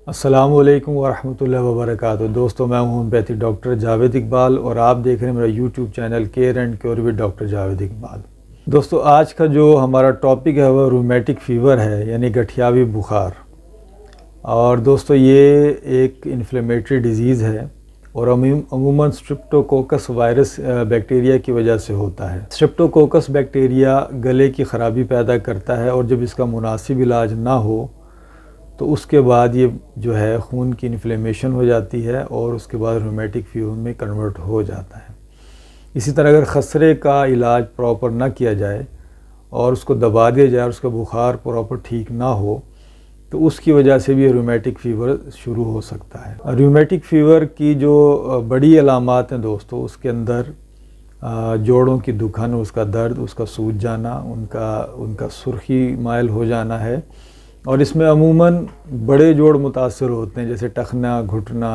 السلام علیکم ورحمۃ اللہ وبرکاتہ۔ دوستو، میں ہوں ہومیوپیتھی ڈاکٹر جاوید اقبال اور آپ دیکھ رہے ہیں میرا YouTube channel care and cure with doctor Javed Iqbal. دوستو، آج کا جو ہمارا ٹاپک ہے وہ رومیٹک فیور ہے، یعنی گٹھیاوی بخار۔ اور دوستو، یہ ایک انفلیمیٹری ڈیزیز ہے اور عموماً اسٹریپٹوکوکس وائرس بیکٹیریا کی وجہ سے ہوتا ہے۔ اسٹریپٹوکوکس بیکٹیریا گلے کی خرابی پیدا کرتا ہے اور جب اس کا مناسب علاج نہ ہو تو اس کے بعد یہ جو ہے خون کی انفلیمیشن ہو جاتی ہے اور اس کے بعد رومیٹک فیور میں کنورٹ ہو جاتا ہے۔ اسی طرح اگر خسرے کا علاج پراپر نہ کیا جائے اور اس کو دبا دیا جائے اور اس کا بخار پراپر ٹھیک نہ ہو تو اس کی وجہ سے بھی رومیٹک فیور شروع ہو سکتا ہے۔ رومیٹک فیور کی جو بڑی علامات ہیں دوستو، اس کے اندر جوڑوں کی دکھن، اس کا درد، اس کا سوج جانا، ان کا سرخی مائل ہو جانا ہے۔ اور اس میں عموماً بڑے جوڑ متاثر ہوتے ہیں، جیسے ٹخنا، گھٹنا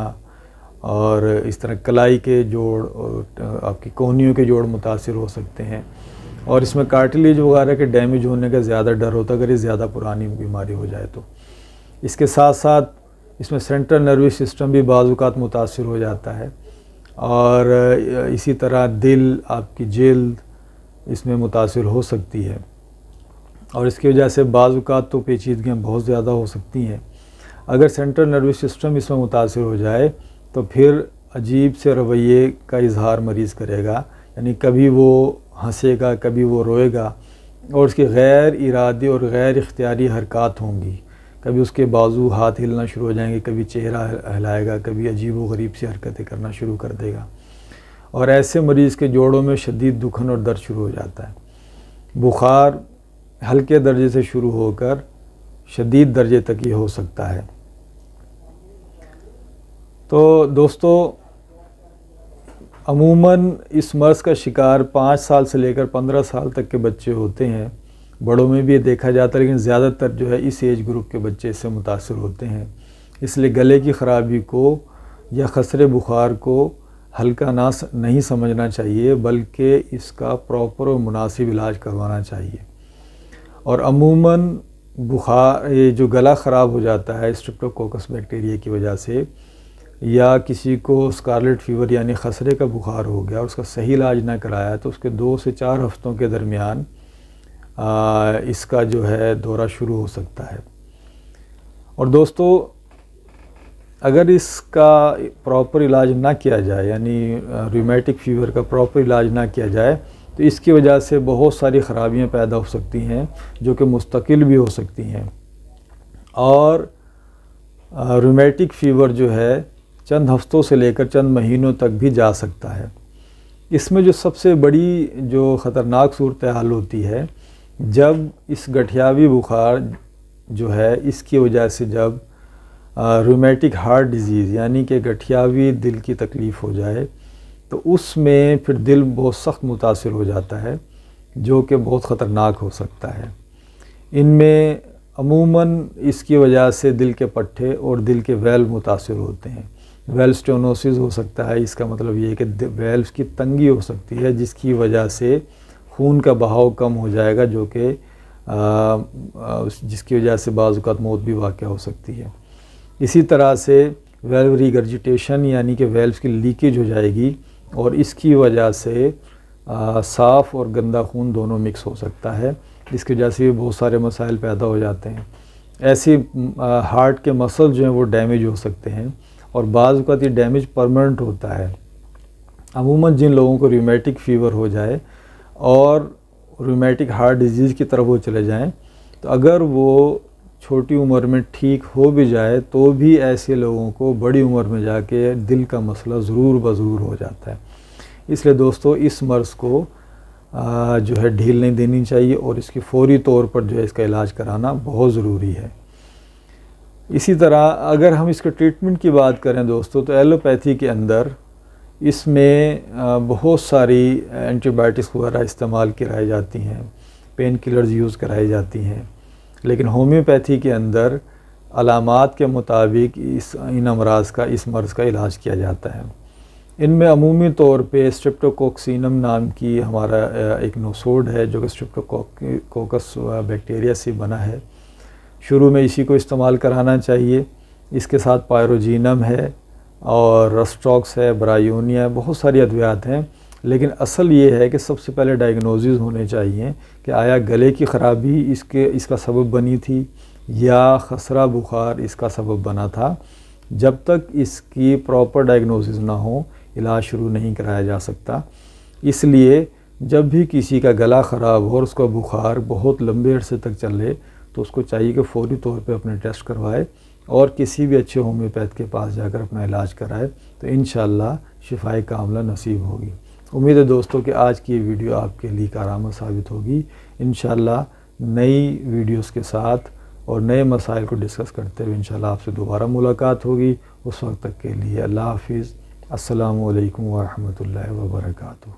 اور اس طرح کلائی کے جوڑ اور آپ کی کونیوں کے جوڑ متاثر ہو سکتے ہیں۔ اور اس میں کارٹلیج وغیرہ کے ڈیمیج ہونے کا زیادہ ڈر ہوتا ہے اگر یہ زیادہ پرانی بیماری ہو جائے تو۔ اس کے ساتھ ساتھ اس میں سینٹرل نروس سسٹم بھی بعض اوقات متاثر ہو جاتا ہے اور اسی طرح دل، آپ کی جلد اس میں متاثر ہو سکتی ہے اور اس کی وجہ سے بعض اوقات تو پیچیدگیاں بہت زیادہ ہو سکتی ہیں۔ اگر سینٹرل نروس سسٹم اس میں متاثر ہو جائے تو پھر عجیب سے رویے کا اظہار مریض کرے گا، یعنی کبھی وہ ہنسے گا، کبھی وہ روئے گا اور اس کی غیر ارادی اور غیر اختیاری حرکات ہوں گی۔ کبھی اس کے بازو، ہاتھ ہلنا شروع ہو جائیں گے، کبھی چہرہ ہلائے گا، کبھی عجیب و غریب سی حرکتیں کرنا شروع کر دے گا۔ اور ایسے مریض کے جوڑوں میں شدید دکھن اور درد شروع ہو جاتا ہے۔ بخار ہلکے درجے سے شروع ہو کر شدید درجے تک یہ ہو سکتا ہے۔ تو دوستو، عموماً اس مرض کا شکار 5 سال سے لے کر 15 سال تک کے بچے ہوتے ہیں۔ بڑوں میں بھی یہ دیکھا جاتا ہے لیکن زیادہ تر جو ہے اس ایج گروپ کے بچے اس سے متاثر ہوتے ہیں۔ اس لیے گلے کی خرابی کو یا خسرے بخار کو ہلکا نہیں سمجھنا چاہیے، بلکہ اس کا پراپر اور مناسب علاج کروانا چاہیے۔ اور عموماً بخار، یہ جو گلا خراب ہو جاتا ہے اسٹریپٹوکوکس بیکٹیریا کی وجہ سے، یا کسی کو اسکارلیٹ فیور یعنی خسرے کا بخار ہو گیا اور اس کا صحیح علاج نہ کرایا تو اس کے 2 سے 4 ہفتوں کے درمیان اس کا جو ہے دورہ شروع ہو سکتا ہے۔ اور دوستو، اگر اس کا پراپر علاج نہ کیا جائے، یعنی رومیٹک فیور کا پراپر علاج نہ کیا جائے تو اس کی وجہ سے بہت ساری خرابیاں پیدا ہو سکتی ہیں جو کہ مستقل بھی ہو سکتی ہیں۔ اور رومیٹک فیور جو ہے چند ہفتوں سے لے کر چند مہینوں تک بھی جا سکتا ہے۔ اس میں جو سب سے بڑی جو خطرناک صورتحال ہوتی ہے، جب اس گٹھیاوی بخار جو ہے اس کی وجہ سے جب رومیٹک ہارٹ ڈیزیز یعنی کہ گٹھیاوی دل کی تکلیف ہو جائے تو اس میں پھر دل بہت سخت متاثر ہو جاتا ہے، جو کہ بہت خطرناک ہو سکتا ہے۔ ان میں عموماً اس کی وجہ سے دل کے پٹھے اور دل کے ویلو متاثر ہوتے ہیں۔ ویلو سٹینوسس ہو سکتا ہے، اس کا مطلب یہ ہے کہ ویلوز کی تنگی ہو سکتی ہے جس کی وجہ سے خون کا بہاؤ کم ہو جائے گا، جو کہ جس کی وجہ سے بعض اوقات موت بھی واقع ہو سکتی ہے۔ اسی طرح سے ویلو ریگرجیٹیشن یعنی کہ ویلوز کی لیکیج ہو جائے گی اور اس کی وجہ سے صاف اور گندا خون دونوں مکس ہو سکتا ہے، جس کی وجہ سے بہت سارے مسائل پیدا ہو جاتے ہیں۔ ایسی ہارٹ کے مسل جو ہیں وہ ڈیمیج ہو سکتے ہیں اور بعض اوقات یہ ڈیمیج پرماننٹ ہوتا ہے۔ عموماً جن لوگوں کو رومیٹک فیور ہو جائے اور رومیٹک ہارٹ ڈیزیز کی طرف وہ چلے جائیں تو اگر وہ چھوٹی عمر میں ٹھیک ہو بھی جائے تو بھی ایسے لوگوں کو بڑی عمر میں جا کے دل کا مسئلہ ضرور بضرور ہو جاتا ہے۔ اس لیے دوستو، اس مرض کو جو ہے ڈھیل نہیں دینی چاہیے اور اس کی فوری طور پر جو ہے اس کا علاج کرانا بہت ضروری ہے۔ اسی طرح اگر ہم اس کے ٹریٹمنٹ کی بات کریں دوستو تو ایلوپیتھی کے اندر اس میں بہت ساری اینٹی بائیوٹکس وغیرہ استعمال کرائی جاتی ہیں، پین کلرز یوز کرائی جاتی ہیں، لیکن ہومیوپیتھی کے اندر علامات کے مطابق اس مرض کا علاج کیا جاتا ہے۔ ان میں عمومی طور پہ اسٹریپٹوکوکسینم نام کی ہمارا ایک نوسوڈ ہے جو کہ اسٹریپٹوکوکس بیکٹیریا سے بنا ہے. شروع میں اسی کو استعمال کرانا چاہیے. اس کے ساتھ پائروجینم ہے اور رسٹاکس ہے، برایونیا ہے، بہت ساری ادویات ہیں. لیکن اصل یہ ہے کہ سب سے پہلے ڈائگنوزز ہونے چاہیے کہ آیا گلے کی خرابی اس کا سبب بنی تھی یا خسرہ بخار اس کا سبب بنا تھا. جب تک اس کی پراپر ڈائگنوزز نہ ہو علاج شروع نہیں کرایا جا سکتا. اس لیے جب بھی کسی کا گلا خراب ہو اور اس کا بخار بہت لمبے عرصے تک چلے تو اس کو چاہیے کہ فوری طور پہ اپنے ٹیسٹ کروائے اور کسی بھی اچھے ہومیوپیتھ کے پاس جا کر اپنا علاج کرائے تو انشاءاللہ شفائے کاملہ نصیب ہوگی. امید ہے دوستوں کہ آج کی یہ ویڈیو آپ کے لیے کارآمد ثابت ہوگی. انشاءاللہ نئی ویڈیوز کے ساتھ اور نئے مسائل کو ڈسکس کرتے ہوئے انشاءاللہ آپ سے دوبارہ ملاقات ہوگی. اس وقت تک کے لیے اللہ حافظ. السلام علیکم ورحمۃ اللہ وبرکاتہ.